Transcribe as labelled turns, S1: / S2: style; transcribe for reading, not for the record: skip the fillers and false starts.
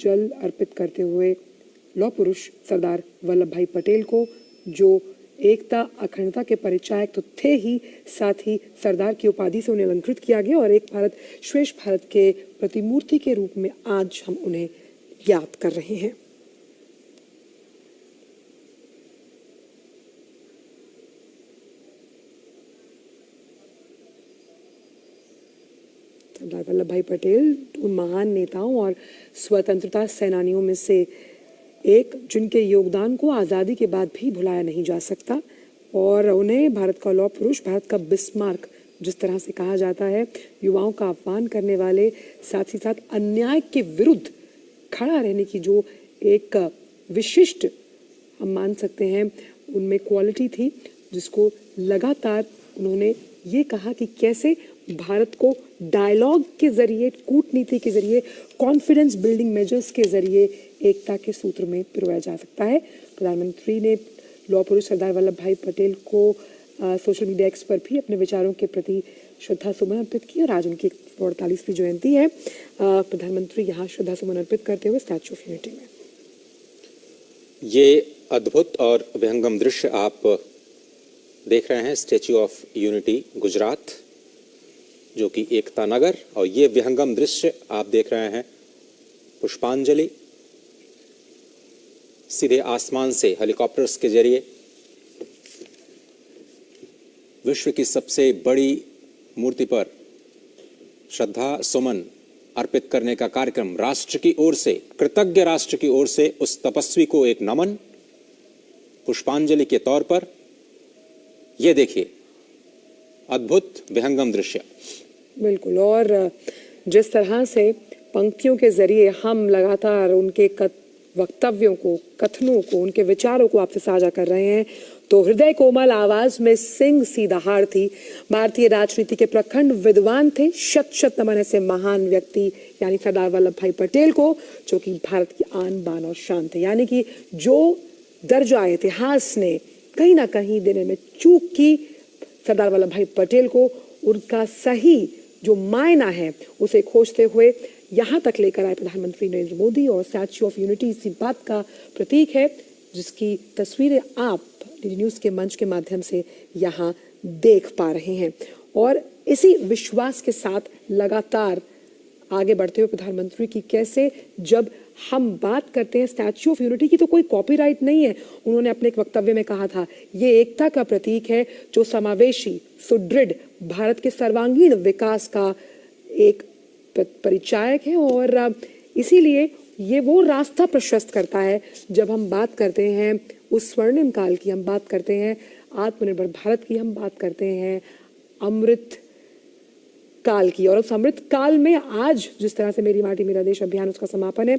S1: जल अर्पित करते हुए लौह पुरुष सरदार वल्लभ भाई पटेल को, जो एकता अखंडता के परिचायक तो थे ही, साथ ही सरदार की उपाधि से उन्हें अलंकृत किया गया और एक भारत श्रेष्ठ भारत के प्रतिमूर्ति के रूप में आज हम उन्हें याद कर रहे हैं। सरदार वल्लभ भाई पटेल उन महान नेताओं और स्वतंत्रता सेनानियों में से एक जिनके योगदान को आज़ादी के बाद भी भुलाया नहीं जा सकता और उन्हें भारत का लौह पुरुष, भारत का बिस्मार्क जिस तरह से कहा जाता है, युवाओं का आह्वान करने वाले, साथ ही साथ अन्याय के विरुद्ध खड़ा रहने की जो एक विशिष्ट हम मान सकते हैं उनमें क्वालिटी थी, जिसको लगातार उन्होंने ये कहा कि कैसे भारत को डायलॉग के जरिए, कूटनीति के जरिए, कॉन्फिडेंस बिल्डिंग मेजर्स के जरिए एकता के सूत्र में पिरोया जा सकता है। प्रधानमंत्री ने लौह पुरुष सरदार वल्लभ भाई पटेल को सोशल मीडिया एक्स पर भी अपने विचारों के प्रति श्रद्धा सुमन अर्पित किया और आज उनकी 48वीं जयंती है। प्रधानमंत्री यहाँ श्रद्धा सुमन अर्पित करते हुए स्टैच्यू ऑफ यूनिटी में।
S2: ये अद्भुत और विहंगम दृश्य आप देख रहे हैं स्टैच्यू ऑफ यूनिटी गुजरात, जो कि एकता नगर, और ये विहंगम दृश्य आप देख रहे हैं पुष्पांजलि सीधे आसमान से हेलीकॉप्टर्स के जरिए विश्व की सबसे बड़ी मूर्ति पर श्रद्धा सुमन अर्पित करने का कार्यक्रम राष्ट्र की ओर से, कृतज्ञ राष्ट्र की ओर से उस तपस्वी को एक नमन, पुष्पांजलि के तौर पर। यह देखिए अद्भुत विहंगम दृश्य।
S1: बिल्कुल, और जिस तरह से पंक्तियों के जरिए हम लगातार उनके वक्तव्यों को, कथनों को, उनके विचारों को आपसे साझा कर रहे हैं, तो हृदय कोमल आवाज में सिंह सी दहाड़ थी। भारतीय राजनीति के प्रखंड विद्वान थे, शत शत नमन ऐसे महान व्यक्ति यानी सरदार वल्लभ भाई पटेल को, जो कि भारत की आन बान और शान थे। यानी कि जो दर्जा इतिहास ने कहीं ना कहीं देने में चूक की, सरदार वल्लभ भाई पटेल को उनका सही जो मायना है उसे खोजते हुए यहाँ तक लेकर आए प्रधानमंत्री नरेंद्र मोदी, और स्टैच्यू ऑफ यूनिटी इसी बात का प्रतीक है, जिसकी तस्वीरें आप डीडी न्यूज़ के मंच के माध्यम से यहाँ देख पा रहे हैं। और इसी विश्वास के साथ लगातार आगे बढ़ते हुए प्रधानमंत्री की कैसे जब हम बात करते हैं स्टैच्यू ऑफ यूनिटी की तो कोई कॉपीराइट नहीं है। उन्होंने अपने एक वक्तव्य में कहा था, ये एकता का प्रतीक है जो समावेशी, सुदृढ़ भारत के सर्वांगीण विकास का एक परिचायक है, और इसीलिए ये वो रास्ता प्रशस्त करता है जब हम बात करते हैं उस स्वर्णिम काल की, हम बात करते हैं आत्मनिर्भर भारत की, हम बात करते हैं अमृत काल की। और उस अमृत काल में आज जिस तरह से मेरी माटी मेरा देश अभियान उसका समापन है।